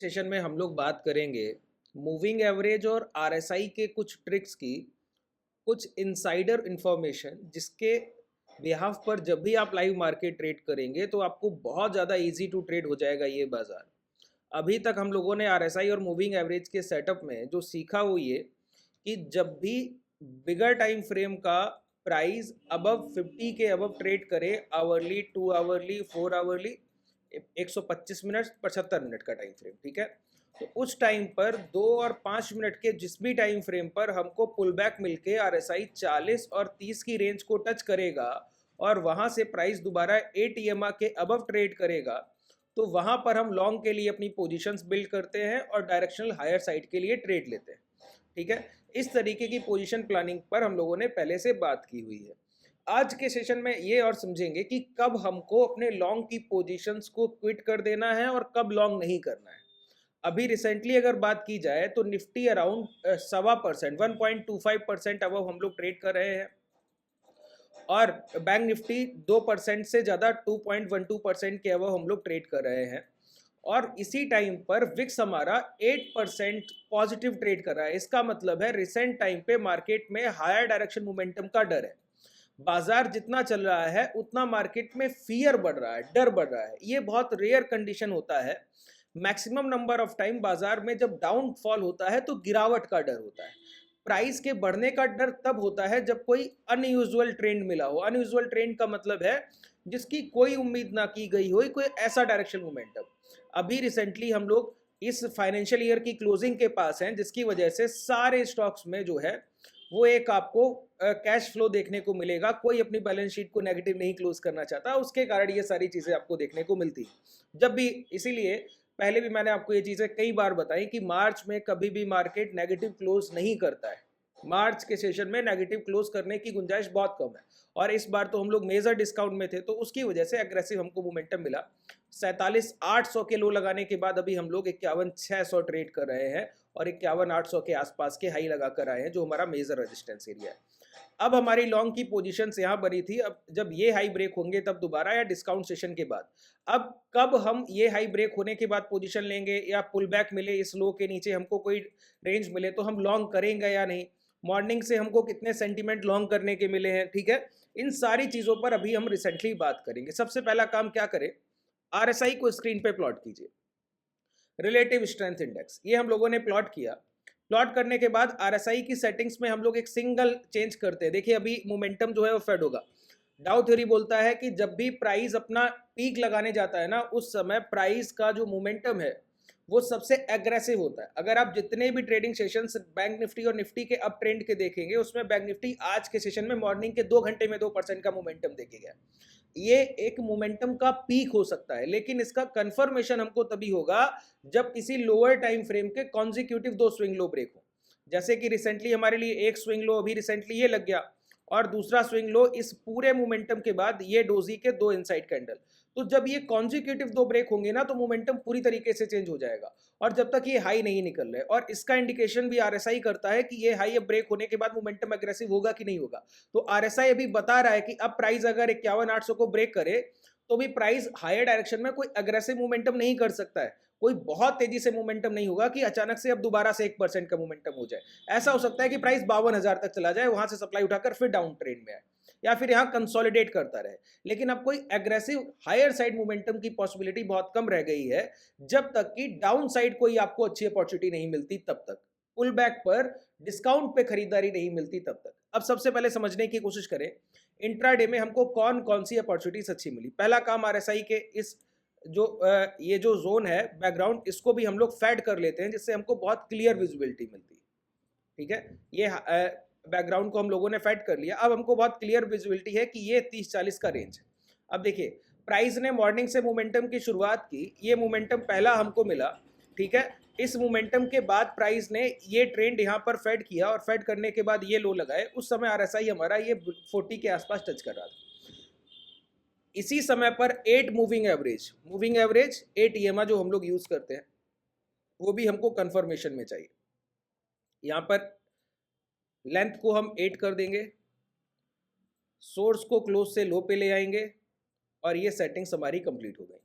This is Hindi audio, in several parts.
सेशन में हम लोग बात करेंगे मूविंग एवरेज और आरएसआई के कुछ ट्रिक्स की, कुछ इनसाइडर इंफॉर्मेशन जिसके बिहाफ पर जब भी आप लाइव मार्केट ट्रेड करेंगे तो आपको बहुत ज़्यादा इजी टू ट्रेड हो जाएगा ये बाज़ार। अभी तक हम लोगों ने आरएसआई और मूविंग एवरेज के सेटअप में जो सीखा वो ये कि जब भी बिगर टाइम फ्रेम का प्राइस अबव 50 के अबव ट्रेड करे, hourly, 2 hourly, 4 hourly, 125 minute, 75 minute का टाइम फ्रेम, ठीक है। तो उस टाइम पर 2 और 5 मिनट के जिस भी टाइम फ्रेम पर हमको पुल बैक मिलके आरएसआई 40 और 30 की रेंज को टच करेगा और वहां से प्राइस दोबारा 8 EMA के अबव ट्रेड करेगा, तो वहां पर हम लॉन्ग के लिए अपनी पोजीशंस बिल्ड करते हैं और डायरेक्शनल हायर साइड के लिए ट्रेड लेते हैं, ठीक है। इस तरीके की पोजीशन प्लानिंग पर हम लोगों ने पहले से बात की हुई है। आज के सेशन में ये और समझेंगे कि कब हमको अपने लॉन्ग की पोजीशंस को क्विट कर देना है और कब लॉन्ग नहीं करना है। अभी रिसेंटली अगर बात की जाए तो निफ्टी अराउंड 1.25%, 1.25% अब हम लोग ट्रेड कर रहे हैं और बैंक निफ्टी 2% से ज़्यादा 2.12% के अब हम लोग ट्रेड कर रहे हैं। और इसी टाइम पर विक्स हमारा 8% पॉजिटिव ट्रेड कर रहा है। इसका मतलब है रिसेंट टाइम पे मार्केट में हायर डायरेक्शन मोमेंटम का डर है। बाजार जितना चल रहा है उतना मार्केट में फियर बढ़ रहा है, डर बढ़ रहा है। ये बहुत रेयर कंडीशन होता है। मैक्सिमम नंबर ऑफ टाइम बाजार में जब डाउनफॉल होता है तो गिरावट का डर होता है। प्राइस के बढ़ने का डर तब होता है जब कोई अनयूजुअल ट्रेंड मिला हो। अनयूजुअल ट्रेंड का मतलब है जिसकी कोई उम्मीद ना की गई हो, कोई ऐसा डायरेक्शन मोमेंटम। अभी रिसेंटली हम लोग इस फाइनेंशियल ईयर की क्लोजिंग के पास हैं, जिसकी वजह से सारे स्टॉक्स में जो है वो एक आपको कैश फ्लो देखने को मिलेगा। कोई अपनी बैलेंस शीट को नेगेटिव नहीं क्लोज करना चाहता, उसके कारण ये सारी चीज़ें आपको देखने को मिलती जब भी। इसीलिए पहले भी मैंने आपको ये चीज़ें कई बार बताई कि मार्च में कभी भी मार्केट नेगेटिव क्लोज नहीं करता है। मार्च के सेशन में नेगेटिव क्लोज करने की गुंजाइश बहुत कम है और इस बार तो हम लोग मेजर डिस्काउंट में थे तो उसकी वजह से एग्रेसिव हमको मोमेंटम मिला। 47,800 के लो लगाने के बाद अभी हम लोग 51,600 ट्रेड कर रहे हैं और 51,800 के आसपास के हाई लगा कर आए हैं, जो हमारा मेजर रेजिस्टेंस एरिया है। अब हमारी लॉन्ग की पोजीशंस यहाँ बनी थी। अब जब ये हाई ब्रेक होंगे तब दोबारा, या डिस्काउंट सेशन के बाद। अब कब हम ये हाई ब्रेक होने के बाद पोजीशन लेंगे या पुल बैक मिले, इस लो के नीचे हमको कोई रेंज मिले तो हम लॉन्ग करेंगे या नहीं, मॉर्निंग से हमको कितने सेंटीमेंट लॉन्ग करने के मिले हैं, ठीक है। इन सारी चीज़ों पर अभी हम रिसेंटली बात करेंगे। सबसे पहला काम क्या करें, आरएसआई को स्क्रीन पे प्लॉट कीजिए। रिलेटिव स्ट्रेंथ इंडेक्स ये हम लोगों ने प्लॉट किया। प्लॉट करने के बाद आरएसआई की सेटिंग्स में हम लोग एक सिंगल चेंज करते हैं। देखिए अभी मोमेंटम जो है वो फेड होगा। डाउ थ्योरी बोलता है कि जब भी प्राइस अपना पीक लगाने जाता है ना, उस समय प्राइस का जो मोमेंटम है वो सबसे एग्रेसिव होता है। अगर आप जितने भी ट्रेडिंग सेशंस बैंक निफ्टी और निफ्टी के अप ट्रेंड के देखेंगे, उसमें बैंक निफ्टी आज के सेशन में मॉर्निंग के 2 घंटे में 2% का मोमेंटम देखेगा। ये एक मोमेंटम का पीक हो सकता है, लेकिन इसका कंफर्मेशन हमको तभी होगा जब किसी लोअर टाइम फ्रेम के कॉन्जिक्यूटिव 2 स्विंग लो ब्रेक हो। जैसे कि रिसेंटली हमारे लिए एक स्विंग लो अभी रिसेंटली ये लग गया और दूसरा स्विंग लो इस पूरे मोमेंटम के बाद ये डोजी के 2 इनसाइड कैंडल। तो जब ये कॉन्जिक्यूटिव 2 ब्रेक होंगे ना तो मोमेंटम पूरी तरीके से चेंज हो जाएगा। और जब तक ये हाई नहीं निकल रहे, और इसका इंडिकेशन भी आरएसआई करता है कि ये हाई अब ब्रेक होने के बाद मोमेंटम एग्रेसिव होगा कि नहीं होगा। तो आरएसआई अभी बता रहा है कि अब प्राइस अगर 51,800 को ब्रेक करे तो भी प्राइस हायर डायरेक्शन में कोई अग्रेसिव मोमेंटम नहीं कर सकता है। कोई बहुत तेजी से मोमेंटम नहीं होगा कि अचानक से अब दोबारा से 1% का मोमेंटम हो जाए। ऐसा हो सकता है कि प्राइस 52,000 तक चला जाए, वहां से सप्लाई उठाकर फिर डाउन ट्रेंड में आए या फिर यहाँ कंसोलिडेट करता रहे। लेकिन अब कोई एग्रेसिव हायर साइड मोमेंटम की पॉसिबिलिटी बहुत कम रह गई है, जब तक कि डाउन साइड कोई आपको अच्छी अपॉर्चुनिटी नहीं मिलती तब तक, पुल बैक पर डिस्काउंट पे खरीदारी नहीं मिलती तब तक। अब सबसे पहले समझने की कोशिश करें इंट्राडे में हमको कौन कौन सी अपॉर्चुनिटीज अच्छी मिली। पहला काम आरएसआई के इस जो ये जो जोन है बैकग्राउंड, इसको भी हम लोग फैड कर लेते हैं जिससे हमको बहुत क्लियर विजिबिलिटी मिलती है, ठीक है। ये बैकग्राउंड को हम लोगों ने फैड कर लिया। अब हमको बहुत क्लियर विजिबिलिटी है कि ये 30-40 का रेंज है। अब देखिए प्राइस ने मॉर्निंग से मोमेंटम की शुरुआत की, ये मोमेंटम पहला हमको मिला, ठीक है। इस मोमेंटम के बाद प्राइस ने ये ट्रेंड यहाँ पर फेड किया और फेड करने के बाद ये लो लगाए। उस समय आरएसआई हमारा ये 40 के आसपास टच कर रहा था। इसी समय पर 8 मूविंग एवरेज 8 ईएमए जो हम लोग यूज करते हैं वो भी हमको कंफर्मेशन में चाहिए। यहाँ पर लेंथ को हम 8 कर देंगे, सोर्स को क्लोज से लो पे ले आएंगे और ये सेटिंग्स हमारी कंप्लीट हो गई।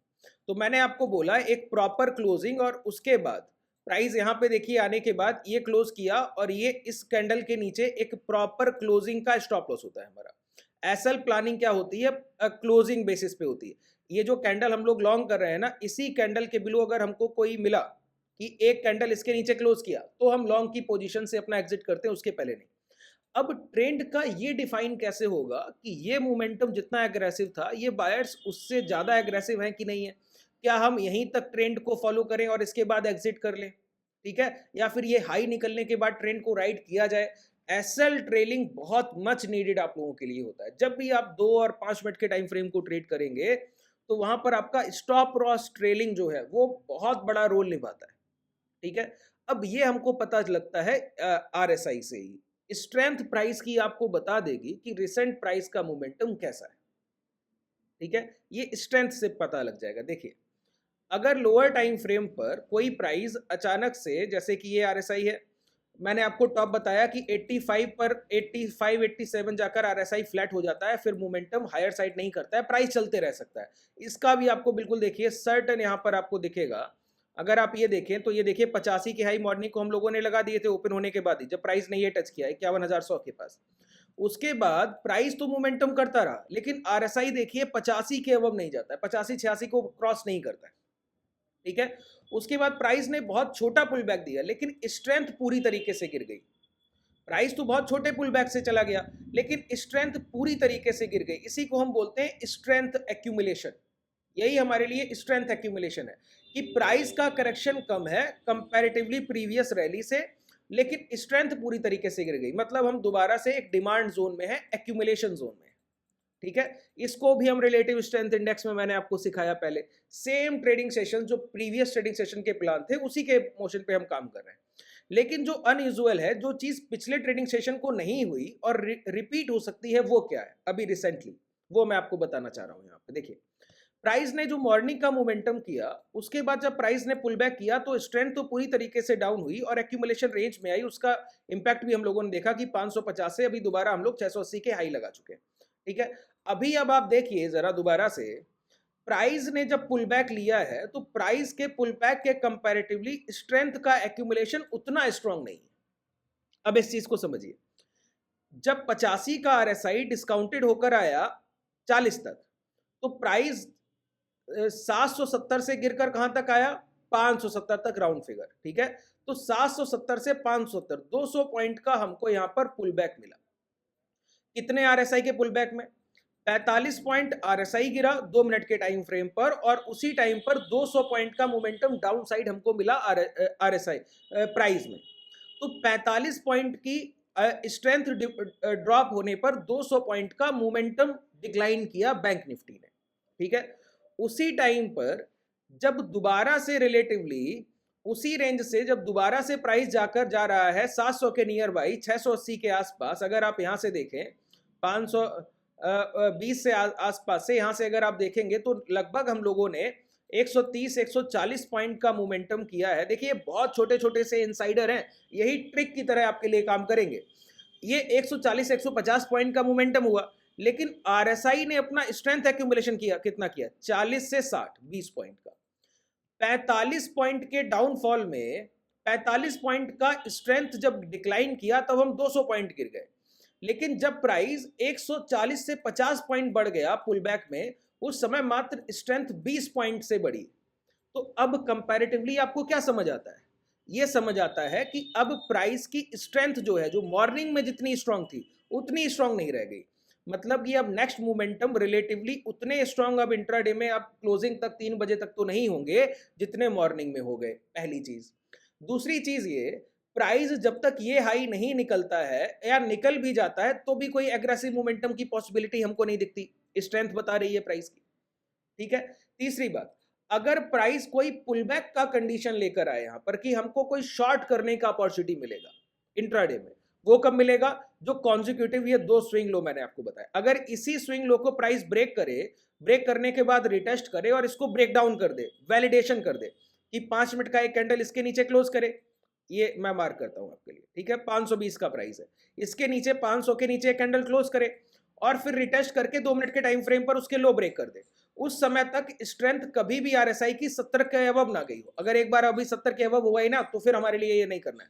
तो मैंने आपको बोला एक प्रॉपर क्लोजिंग और उसके बाद प्राइस यहाँ पे देखिए आने के बाद ये क्लोज किया और ये इस कैंडल के नीचे एक प्रॉपर क्लोजिंग का स्टॉप लॉस होता है हमारा। एसएल प्लानिंग क्या होती है, क्लोजिंग बेसिस पे होती है। ये जो कैंडल हम लोग लॉन्ग कर रहे हैं ना, इसी कैंडल के बिलो अगर हमको कोई मिला कि एक कैंडल इसके नीचे क्लोज किया तो हम लॉन्ग की पोजीशन से अपना एग्जिट करते हैं, उसके पहले नहीं। अब ट्रेंड का ये डिफाइन कैसे होगा कि ये मोमेंटम जितना एग्रेसिव था ये बायर्स उससे ज्यादा एग्रेसिव हैं कि नहीं है? क्या हम यहीं तक ट्रेंड को फॉलो करें और इसके बाद एग्जिट कर लें, ठीक है, या फिर ये हाई निकलने के बाद ट्रेंड को राइड किया जाए? एसएल ट्रेलिंग बहुत मच नीडेड आप लोगों के लिए होता है। जब भी आप 2 और 5 मिनट के टाइम फ्रेम को ट्रेड करेंगे तो वहां पर आपका स्टॉप लॉस ट्रेलिंग जो है वो बहुत बड़ा रोल निभाता है, ठीक है। अब ये हमको पता लगता है आरएसआई से ही। स्ट्रेंथ प्राइस की आपको बता देगी कि रिसेंट प्राइस का मोमेंटम कैसा है, ठीक है, ये स्ट्रेंथ से पता लग जाएगा। देखिए अगर लोअर टाइम फ्रेम पर कोई प्राइस अचानक से, जैसे कि ये आरएसआई है, मैंने आपको टॉप बताया कि 85 पर 85 87 जाकर आरएसआई फ्लैट हो जाता है, फिर मोमेंटम हायर साइड नहीं करता है, प्राइस चलते रह सकता है। इसका भी आपको बिल्कुल देखिए सर्टन यहाँ पर आपको दिखेगा। अगर आप ये देखें तो ये देखिए 85 की हाई मॉर्निंग को हम लोगों ने लगा दिए थे ओपन होने के बाद ही, जब प्राइस ने ये टच किया 51,100 के पास। उसके बाद प्राइस तो मोमेंटम करता रहा, लेकिन आरएसआई देखिए 85 के अबव नहीं जाता है, 85-86 को क्रॉस नहीं करता है, ठीक है। उसके बाद प्राइस ने बहुत छोटा पुल बैक दिया, लेकिन स्ट्रेंथ पूरी तरीके से गिर गई। प्राइस तो बहुत छोटे पुल बैक से चला गया, लेकिन स्ट्रेंथ पूरी तरीके से गिर गई। इसी को हम बोलते हैं स्ट्रेंथ एक्यूमुलेशन। यही हमारे लिए स्ट्रेंथ एक्यूमुलेशन है कि प्राइस का करेक्शन कम है कंपैरेटिवली प्रीवियस रैली से, लेकिन स्ट्रेंथ पूरी तरीके से गिर गई। मतलब हम दोबारा से एक डिमांड जोन में है, एक्यूमुलेशन जोन में, ठीक है। इसको भी हम रिलेटिव स्ट्रेंथ इंडेक्स में मैंने आपको सिखाया पहले। सेम ट्रेडिंग सेशन जो प्रीवियस ट्रेडिंग सेशन के प्लान थे उसी के मोशन पे हम काम कर रहे हैं। लेकिन जो अनयूजुअल है, जो चीज पिछले ट्रेडिंग सेशन को नहीं हुई और रिपीट हो सकती है, वो क्या है अभी रिसेंटली, वो मैं आपको बताना चाह रहा हूं। यहाँ पे देखिए प्राइस ने जो मॉर्निंग का मोमेंटम किया, उसके बाद जब प्राइस ने पुल बैक किया तो स्ट्रेंथ तो पूरी तरीके से डाउन हुई और एक्यूमुलेशन रेंज में आई। उसका इंपैक्ट भी हम लोगों ने देखा कि 550 से अभी दोबारा हम लोग 680 के हाई लगा चुके हैं, ठीक है। अभी अब आप देखिए जरा दोबारा से, प्राइस ने जब पुल बैक लिया है तो प्राइस के पुल बैक के कंपैरेटिवली स्ट्रेंथ का एक्यूमुलेशन उतना स्ट्रांग नहीं है। अब इस चीज को समझिए, जब 85 का आरएसआई डिस्काउंटेड होकर आया 40 तक, तो प्राइस 770 से गिरकर कहां तक आया, 570 तक, राउंड फिगर, ठीक है। तो 770 से 570, 200 पॉइंट का हमको यहां पर पुल बैक मिला। कितने आरएसआई के पुल बैक में? 45 पॉइंट आरएसआई गिरा 2 मिनट के टाइम फ्रेम पर, और उसी टाइम पर 200 पॉइंट का मोमेंटम डाउन साइड हमको मिला आरएसआई प्राइस में। तो 45 पॉइंट की स्ट्रेंथ ड्रॉप होने पर 200 पॉइंट का मोमेंटम डिक्लाइन किया बैंक निफ्टी ने, ठीक है। उसी टाइम पर जब दोबारा से रिलेटिवली उसी रेंज से जब दोबारा से प्राइस जाकर जा रहा है 700 के नियर बाई, 680 के आसपास, अगर आप यहां से देखें 520 से आसपास से, यहां से अगर आप देखेंगे तो लगभग हम लोगों ने 130-140 पॉइंट का मोमेंटम किया है। देखिए बहुत छोटे छोटे से इनसाइडर हैं, यही ट्रिक की तरह आपके लिए काम करेंगे। ये 140-150 पॉइंट का मोमेंटम हुआ, लेकिन आरएसआई ने अपना स्ट्रेंथ एक्यूमुलेशन किया, कितना किया, 40 से 60, 20 पॉइंट का। 45 पॉइंट के डाउनफॉल में 45 पॉइंट का स्ट्रेंथ जब डिक्लाइन किया तब हम 200 पॉइंट गिर गए। लेकिन जब प्राइस 140 से 50 पॉइंट बढ़ गया पुल बैक में, उस समय मात्र स्ट्रेंथ 20 पॉइंट से बढ़ी। तो अब कंपैरेटिवली आपको क्या समझ आता है? ये समझ आता है कि अब प्राइस की स्ट्रेंथ जो है, जो मॉर्निंग में जितनी स्ट्रांग थी उतनी स्ट्रांग नहीं रह गई। मतलब ये अब नेक्स्ट मोमेंटम रिलेटिवली उतने स्ट्रांग अब इंट्राडे में अब क्लोजिंग तक 3 बजे तक तो नहीं होंगे जितने मॉर्निंग में हो गए, पहली चीज। दूसरी चीज ये, प्राइस जब तक ये हाई नहीं निकलता है या निकल भी जाता है तो भी कोई एग्रेसिव मोमेंटम की पॉसिबिलिटी हमको नहीं दिखती, स्ट्रेंथ बता रही है प्राइस की, ठीक है। तीसरी बात, अगर प्राइस कोई पुलबैक का कंडीशन लेकर आए यहां पर कि हमको कोई शॉर्ट करने का अपॉर्चुनिटी मिलेगा इंट्राडे में, वो कब मिलेगा? जो कॉन्जिक्यूटिव ये 2 स्विंग लो मैंने आपको बताया, अगर इसी स्विंग लो को प्राइस ब्रेक करे, ब्रेक करने के बाद रिटेस्ट करे और इसको ब्रेक डाउन कर दे, वैलिडेशन कर दे कि 5 मिनट का एक कैंडल इसके नीचे क्लोज करे, ये मैं मार्क करता हूं आपके लिए, ठीक है। 520 का प्राइस है, इसके नीचे 500 के नीचे एक कैंडल क्लोज करे और फिर रिटेस्ट करके 2 मिनट के टाइम फ्रेम पर उसके लो ब्रेक कर दे, उस समय तक स्ट्रेंथ कभी भी आरएसआई की 70 के अबव ना गई हो। अगर एक बार अभी 70 के अबव हुआ ही ना, तो फिर हमारे लिए ये नहीं करना है।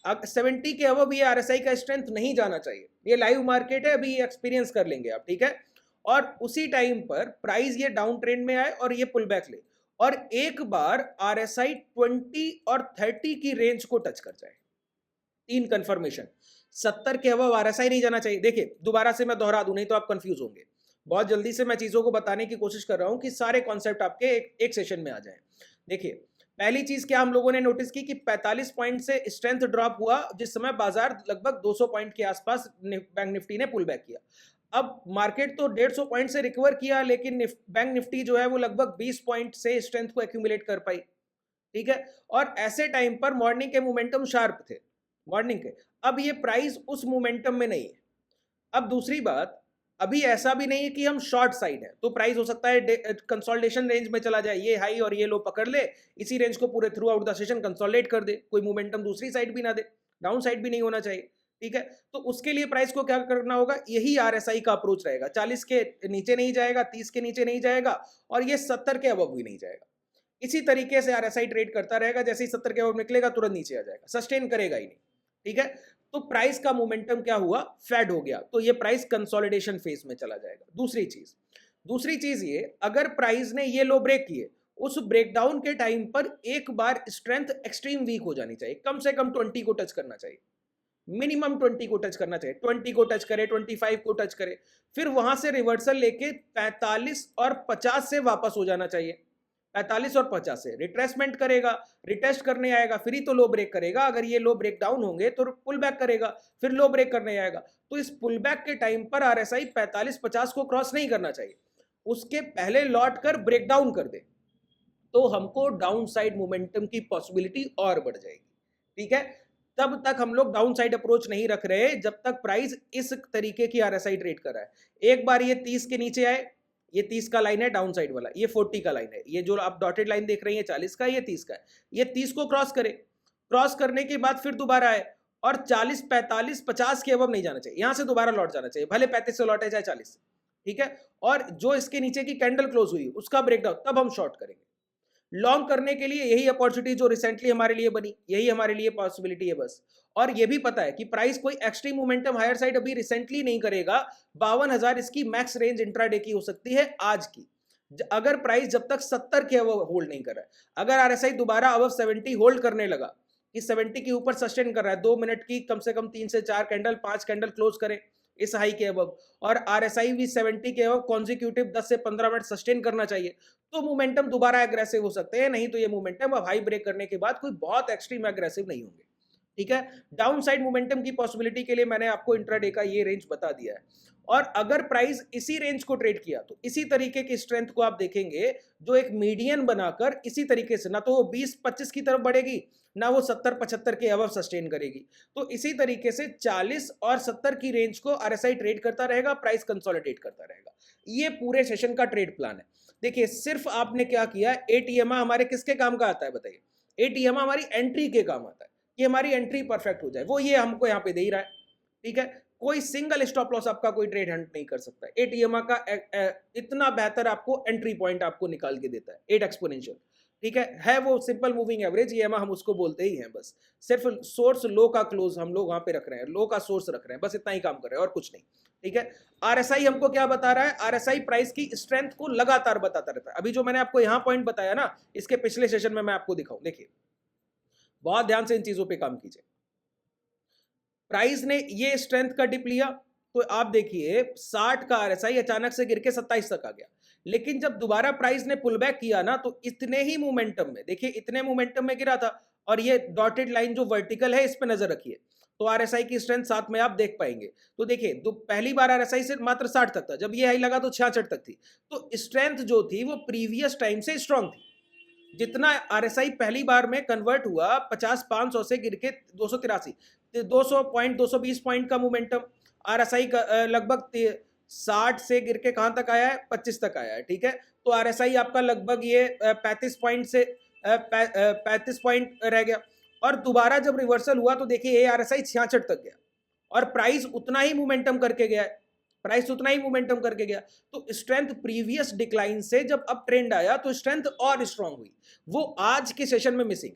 अब 70 के अबव ये आरएसआई का स्ट्रेंथ नहीं जाना चाहिए। ये लाइव मार्केट है, अभी ये एक्सपीरियंस कर लेंगे आप, ठीक है। और उसी टाइम पर प्राइस ये डाउन ट्रेंड में आए और ये पुल बैक ले, और एक बार आरएसआई 20 और 30 की रेंज को टच कर जाए, 3 कंफर्मेशन। 70 के अबव आरएसआई नहीं जाना चाहिए। देखिए दोबारा से मैं दोहरा दूं, नहीं तो आप कंफ्यूज होंगे। बहुत जल्दी से मैं चीजों को बताने की कोशिश कर रहा हूं कि सारे कॉन्सेप्ट आपके एक सेशन में आ जाए। देखिए पहली चीज क्या हम लोगों ने नोटिस की कि 45 पॉइंट से स्ट्रेंथ ड्रॉप हुआ, जिस समय बाजार लगभग 200 पॉइंट के आसपास बैंक निफ्टी ने पुल बैक किया। अब मार्केट तो 150 पॉइंट से रिकवर किया, लेकिन बैंक निफ्टी जो है वो लगभग 20 पॉइंट से स्ट्रेंथ को एक्यूमुलेट कर पाई, ठीक है। और ऐसे टाइम पर मॉर्निंग के मोमेंटम शार्प थे, मॉर्निंग के। अब ये प्राइस उस मोमेंटम में नहीं है। अब दूसरी बात, अभी ऐसा भी नहीं है कि हम शॉर्ट साइड है, तो प्राइस हो सकता है कंसोलिडेशन रेंज में चला जाए, ये हाई और ये लो पकड़ ले, इसी रेंज को पूरे through out the session consolidate कर दे, कोई मोमेंटम दूसरी साइड भी ना दे, डाउन साइड भी नहीं होना चाहिए, ठीक है। तो उसके लिए प्राइस को क्या करना होगा, यही आरएसआई का अप्रोच रहेगा। 40 के नीचे नहीं जाएगा, 30 के नीचे नहीं जाएगा, और ये 70 के अबव भी नहीं जाएगा। इसी तरीके से आरएसआई ट्रेड करता रहेगा, जैसे ही 70 के अबव निकलेगा तुरंत नीचे आ जाएगा, सस्टेन करेगा ही नहीं, ठीक है। तो प्राइस का मोमेंटम क्या हुआ, फेड हो गया, तो ये प्राइस कंसोलिडेशन फेज में चला जाएगा। दूसरी चीज ये, अगर प्राइस ने ये लो ब्रेक किए, उस ब्रेकडाउन के टाइम पर एक बार स्ट्रेंथ एक्सट्रीम वीक हो जानी चाहिए, कम से कम 20 को टच करना चाहिए, मिनिमम 20 को टच करना चाहिए। 20 को टच करे, 25 को टच करे, फिर वहां से रिवर्सल लेके 45 और 50 से वापस हो जाना चाहिए। 45 और 50 से रिट्रेसमेंट करेगा, रिटेस्ट करने आएगा, फिर ही तो लो ब्रेक करेगा। अगर ये लो ब्रेक डाउन होंगे तो पुल बैक करेगा, फिर लो ब्रेक करने आएगा। तो इस पुल बैक के टाइम पर आरएसआई 45-50 को क्रॉस नहीं करना चाहिए, उसके पहले लौट कर ब्रेक डाउन कर दे, तो हमको डाउन साइड मोमेंटम की पॉसिबिलिटी और बढ़ जाएगी, ठीक है। तब तक हम लोग डाउन साइड अप्रोच नहीं रख रहे जब तक प्राइस इस तरीके की आरएसआई ट्रेड कर रहा है। एक बार ये 30 के नीचे आए, ये 30 का लाइन है डाउन साइड वाला, ये 40 का लाइन है, ये जो आप डॉटेड लाइन देख रहे हैं 40 का, ये 30 का है। ये 30 को क्रॉस करे, क्रॉस करने के बाद फिर दोबारा आए, और 40, 45, 50 के अबव नहीं जाना चाहिए, यहां से दोबारा लौट जाना चाहिए, भले 35 से लौटे चाहे 40 से, ठीक है। और जो इसके नीचे की कैंडल क्लोज हुई उसका ब्रेकडाउन, तब हम शॉर्ट करेंगे। लॉन्ग करने के लिए यही अपॉर्चुनिटी जो रिसेंटली हमारे लिए बनी, यही हमारे लिए पॉसिबिलिटी है बस। और ये भी पता है कि प्राइस कोई एक्सट्रीम मोमेंटम हायर साइड अभी रिसेंटली नहीं करेगा। 52,000 इसकी मैक्स रेंज इंट्राडे की हो सकती है आज की, अगर प्राइस जब तक 70 के अबव होल्ड नहीं कर रहा है। अगर आरएसआई दोबारा अबव 70 होल्ड करने लगा, कि 70 के ऊपर सस्टेन कर रहा है, 2 मिनट की कम से कम 3 से 4 कैंडल, 5 कैंडल क्लोज करे इस हाई के अबव, और आरएसआई भी 70 के अबव कॉन्जिक्यूटिव 10 से 15 मिनट सस्टेन करना चाहिए, तो मोमेंटम दोबारा एग्रेसिव हो सकते हैं। नहीं तो ये मोमेंटम अब हाई ब्रेक करने के बाद कोई बहुत एक्सट्रीम एग्रेसिव नहीं होंगे, ठीक है। डाउन साइड मोमेंटम की पॉसिबिलिटी के लिए मैंने आपको इंट्राडे का ये रेंज बता दिया है। और अगर प्राइस इसी रेंज को ट्रेड किया, तो इसी तरीके की स्ट्रेंथ को आप देखेंगे, जो एक मीडियन बनाकर इसी तरीके से ना तो वो 20-25 की तरफ बढ़ेगी, ना वो 70-75 के अबव सस्टेन करेगी। तो इसी तरीके से 40 और 70 की रेंज को आरएसआई ट्रेड करता रहेगा, प्राइस कंसोलिडेट करता रहेगा। ये पूरे सेशन का ट्रेड प्लान है। देखिए सिर्फ आपने क्या किया, एटीएमआ हमारे किसके काम का आता है बताइए, एटीएमआ हमारी एंट्री के काम आता है, कि हमारी एंट्री परफेक्ट हो जाए, वो ये हमको यहाँ पे दे ही रहा है, ठीक है। कोई सिंगल स्टॉप लॉस आपका कोई ट्रेड हंट नहीं कर सकता। एटीएमआ का इतना बेहतर आपको एंट्री पॉइंट आपको निकाल के देता है, 8 एक्सपोनेंशियल, ठीक है वो सिंपल मूविंग एवरेज ईएमआ हम उसको बोलते ही हैं। बस सिर्फ सोर्स लो का क्लोज हम लोग वहां पे रख रहे हैं, लो का सोर्स रख रहे हैं, बस इतना ही काम कर रहे हैं और कुछ नहीं, ठीक है। आरएसआई हमको क्या बता रहा है, आरएसआई प्राइस की स्ट्रेंथ को लगातार बताता रहता है। अभी जो मैंने आपको यहाँ पॉइंट बताया ना, इसके पिछले सेशन में मैं आपको दिखाऊं, देखिए बहुत ध्यान से इन चीजों पे काम कीजिए। प्राइस ने ये स्ट्रेंथ का डिप लिया, तो आप देखिए 60 का आरएसआई अचानक से गिर के 27 तक आ गया। लेकिन जब दोबारा प्राइस ने पुल बैक किया ना, तो इतने ही मोमेंटम में, देखिए इतने मोमेंटम में गिरा था, और ये डॉटेड लाइन जो वर्टिकल है इस पे नजर रखिए, तो आरएसआई की स्ट्रेंथ साथ में आप देख पाएंगे। तो देखिए पहली बार आरएसआई से मात्र 60 तक था, जब ये हाई लगा तो 66 तक थी। तो स्ट्रेंथ जो थी वो प्रीवियस टाइम से स्ट्रांग थी। जितना आरएसआई पहली बार में कन्वर्ट हुआ 50-500 से गिर के 283, 200 पॉइंट 220 पॉइंट का मोमेंटम, आरएसआई का लगभग 60 से गिर के कहां तक आया है, 25 तक आया है, ठीक है। तो आरएसआई आपका लगभग ये 35 पॉइंट से 35 पॉइंट रह गया। और दोबारा जब रिवर्सल हुआ तो देखिए ये आरएसआई 66 तक गया, और प्राइस उतना ही मोमेंटम करके गया है, प्राइस उतना ही मोमेंटम करके गया। तो स्ट्रेंथ प्रीवियस डिक्लाइन से जब अब ट्रेंड आया तो स्ट्रेंथ और स्ट्रांग हुई, वो आज के सेशन में मिसिंग।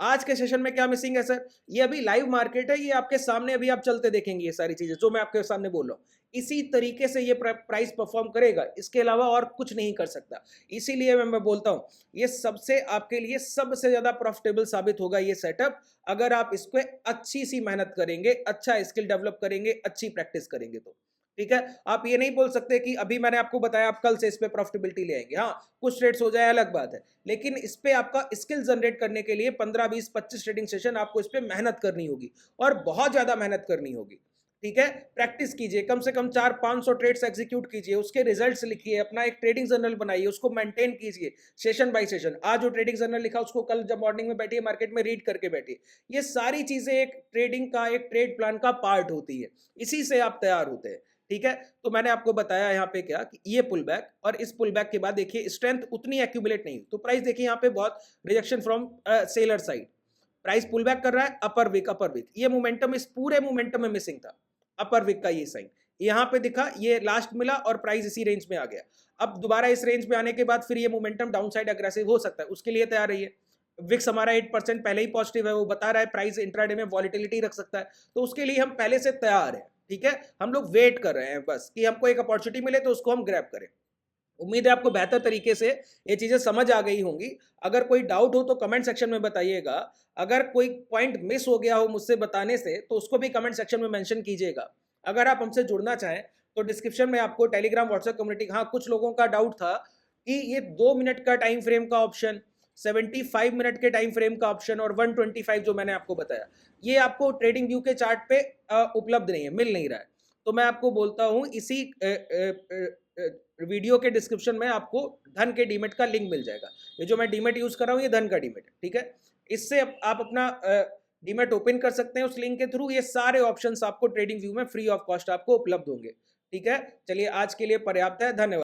आज के सेशन में क्या मिसिंग है सर? ये अभी लाइव मार्केट है, ये आपके सामने अभी आप चलते देखेंगे ये सारी चीजें जो मैं आपके सामने बोल रहा हूँ, इसी तरीके से ये प्राइस परफॉर्म करेगा, इसके अलावा और कुछ नहीं कर सकता। इसीलिए मैं बोलता हूँ ये सबसे आपके लिए सबसे ज्यादा प्रॉफिटेबल साबित होगा ये सेटअप, अगर आप इसको अच्छी सी मेहनत करेंगे, अच्छा स्किल डेवलप करेंगे, अच्छी प्रैक्टिस करेंगे तो। ठीक है, आप ये नहीं बोल सकते कि अभी मैंने आपको बताया आप कल से इस पे प्रॉफिटेबिलिटी ले आएंगे। हाँ, कुछ ट्रेड्स हो जाए अलग बात है, लेकिन इस पे आपका स्किल जनरेट करने के लिए 15 20 25 ट्रेडिंग सेशन आपको इस पे मेहनत करनी होगी, और बहुत ज्यादा मेहनत करनी होगी। ठीक है, प्रैक्टिस कीजिए, कम से कम 400-500 ट्रेड्स एग्जीक्यूट कीजिए, उसके रिजल्ट्स लिखिए, अपना एक ट्रेडिंग जर्नल बनाइए, उसको मेंटेन कीजिए सेशन बाय सेशन। आज जो ट्रेडिंग जर्नल लिखा उसको कल जब मॉर्निंग में बैठिए मार्केट में रीड करके बैठिए। ये सारी चीजें एक ट्रेडिंग का, एक ट्रेड प्लान का पार्ट होती है, इसी से आप तैयार होते हैं। ठीक है, तो मैंने आपको बताया यहाँ पे क्या कि ये पुल बैक, और इस पुल बैक के बाद देखिए स्ट्रेंथ उतनी एक्यूमुलेट नहीं, तो प्राइस देखिए यहाँ पे बहुत rejection from seller side, price pull back कर रहा है, अपर विक, ये मोमेंटम इस पूरे मोमेंटम में मिसिंग था, अपर विक का ये साइन यहाँ पे दिखा, ये लास्ट मिला और प्राइस इसी रेंज में आ गया। अब दोबारा इस रेंज में आने के बाद फिर ये मोमेंटम डाउन साइड अग्रेसिव हो सकता है, उसके लिए तैयार रहिए। विक्स हमारा 8% पहले ही पॉजिटिव है, वो बता रहा है प्राइस इंट्राडे में वॉलिटिलिटी रख सकता है, तो उसके लिए हम पहले से तैयार हैं। ठीक है, हम लोग वेट कर रहे हैं बस कि हमको एक अपॉर्चुनिटी मिले तो उसको हम ग्रैब करें। उम्मीद है आपको बेहतर तरीके से ये चीजें समझ आ गई होंगी। अगर कोई डाउट हो तो कमेंट सेक्शन में बताइएगा, अगर कोई पॉइंट मिस हो गया हो मुझसे बताने से तो उसको भी कमेंट सेक्शन में मेंशन कीजिएगा। अगर आप हमसे जुड़ना चाहें तो डिस्क्रिप्शन में आपको टेलीग्राम व्हाट्सएप कम्युनिटी, हाँ कुछ लोगों का डाउट था कि ये 2 मिनट का टाइम फ्रेम का ऑप्शन, 75 मिनट के टाइम फ्रेम का ऑप्शन और 125 जो मैंने आपको बताया, ये आपको ट्रेडिंग व्यू के चार्ट पे उपलब्ध नहीं है, मिल नहीं रहा है। तो मैं आपको बोलता हूँ इसी वीडियो के डिस्क्रिप्शन में आपको धन के डीमेट का लिंक मिल जाएगा। ये जो मैं डीमेट यूज कर रहा हूँ ये धन का डीमेट है। ठीक है, इससे आप अपना डीमेट ओपन कर सकते हैं उस लिंक के थ्रू, ये सारे ऑप्शंस आपको ट्रेडिंग व्यू में फ्री ऑफ कॉस्ट आपको उपलब्ध होंगे। ठीक है, चलिए आज के लिए पर्याप्त है, धन्यवाद।